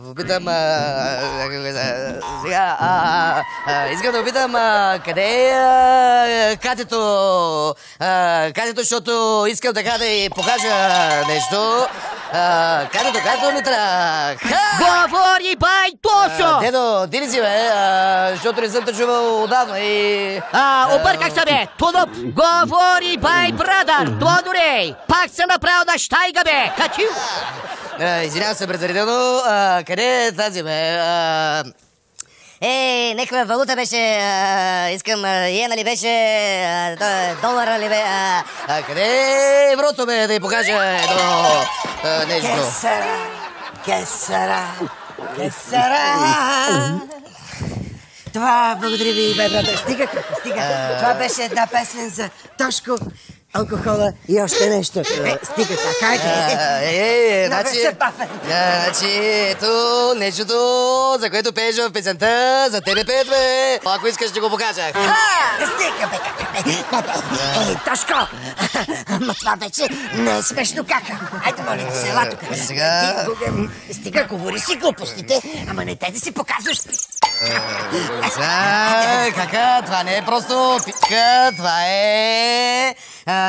Попитам, сега, искам да попитам, къде е Катето? Катето, защото искам така да й покажа нещо. Катето ми трябва. Говори, бай, Тошо! Дедо, ти ли си, бе? Защото не съм те чувал отдавна и... Обърках се, бе! Тулуп! Говори, бай, брадър! Тодорей! Пак се направил на щайга, бе! Катил! Извинявам се предварително. Къде е тази, бе? Някаква валута беше, искам, иена ли беше, долара ли бе, къде е еврото, бе, да й покажа едно нещо? Кесара. Това, благодаря ви, бе, брата. Стига. Това беше една песен за Тошко, алкохола и още нещо. Стига, хайде. Значи, ето нещото, за което пееш в песента, за тебе пеят, бе. Ако искаш, ще го покажа. Стига, бе, Тошко! Ама това вече не е смешно, кака. Айде, моля да се, ела тук. Сега... Стига, говори си глупостите, ама не те да си показваш. Кака, това не е просто пичка,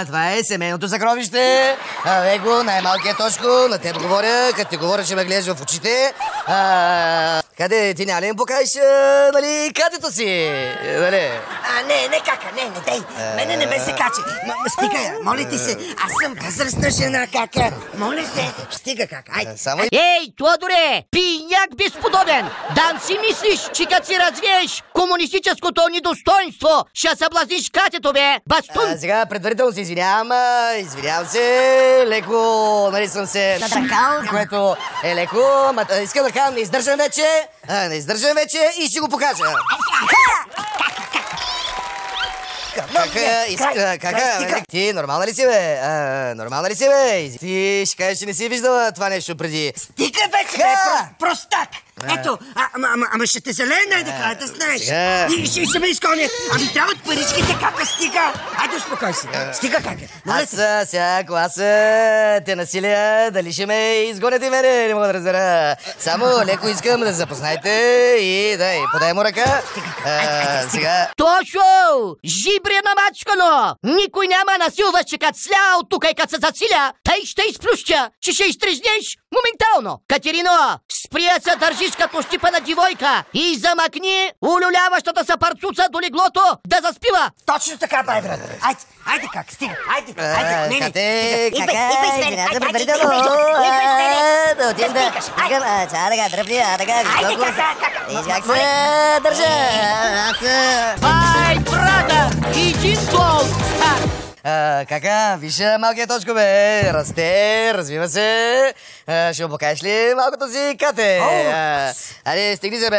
това е семейното съкровище. Его, най-малкият Тошко, на теб говоря, като ти говоря, че ме гледаш в очите. Къде ти няма ли им покажеш, нали, Катето си, нали? Не, кака, не, дей, мене не ме се качи. Стига, моля ти се, аз съм възрастна жена, кака. Моля се, стига, кака, айде. Ей, Тодоре, пияк безподобен! Дан си мислиш, че като си развиеш комунистическото ни достоинство, ще съблазниш Катето, бе, бастун! Сега предварително се извинявам се, леко, нали съм се надръкал, което е леко, искам да кажа, не издържам вече и ще го покажа. Кака, ти нормална ли си, бе? Ти ще кажеш, че не си виждала това нещо преди. Стига вече, бе, простак! Ето, ама ще те залее най-накрая, да знаеш. И ще ме изгонят. Ами трябват паричките, кака, стига. Айде, успокой се. Стига, кака. Ако аз те насиля, дали ще ме изгонят и мене, не мога да разбера. Само леко искам да се запознаете и дай, подай му ръка. Сега... Тошо! Жибре на мачкано! Никой няма насилваш, че като сля от тука и като се засиля, тъй ще изплюща, че ще изтрезнеш моментално. Катерино, спря се държиш като щипана дивойка и замъкни улюляващата се парцуца до леглото да заспива. Точно така, бай, брат. Айде как, стига. Айде. Идвай с мен. Да отидем да... Така, дръпни, така, как се държа. Ай, брата, един гол стар. Кака, виж малкият Тошко, бе, расте, развива се. Ще му покажеш ли малкото си Кате? Айде, стигни се,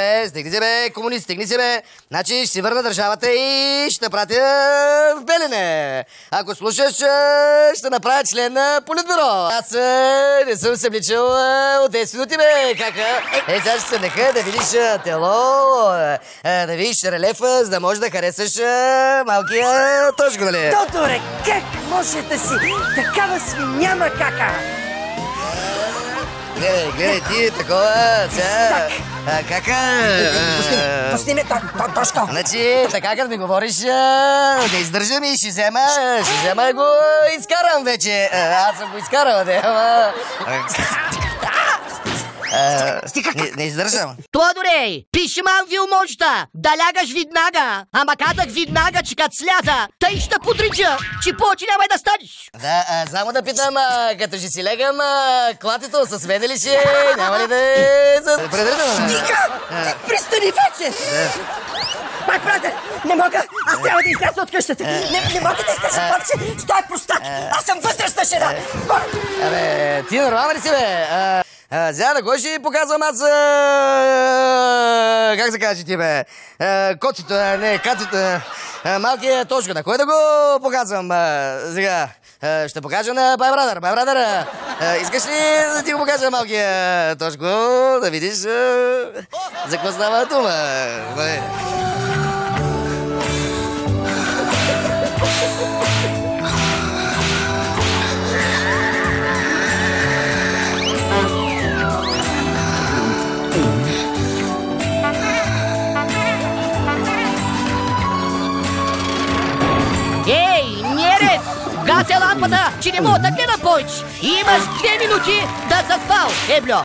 бе, комунист, стигни се, бе. Значи ще си върна държавата и ще пратя в Белене. Ако слушаш, ще направя член на Политбюро. Аз не съм се вличал от 10 минути, бе, кака. Сега ще се нека да видиш тело, да видиш релефа, за да можеш да харесаш малкия Тошко, нали? Тодоре, как може да си такава свиняма, кака? Гледай ти, такова, сега... Кака... Пусни ме, Тошко. Значи, така като ми говориш, да издържам и ще взема и го изкарам вече. Аз съм го изкарал, ама... Не издържам. Тодорей, пишеман вилможда, да лягаш виднага. Ама казах виднага, че като сляза, тъй ще подрича, че повече няма да станеш. Да, само да питам, като ще си легам, клатето с мен ли ще? Няма ли да е за предредено? Стига! Престани вече! Бай, брате, не мога! Аз трябва да изляза от къщата! Не мога да издържа повече! Стой, простак! Аз съм възрастна жена! Абе, ти нормална ли си, бе? Сега на кой ще показвам аз... Как се каже ти, бе? Котито, не, Катито... Малкият Тошко, на кой да го показвам? Сега... Ще покажа на Бай Брадър. Искаш ли да ти го покажа малкия Тошко? Да видиш за какво става дума? Гаси лампата, че не мога да гледам повече. Имаш 2 минути да заспал, Ебло.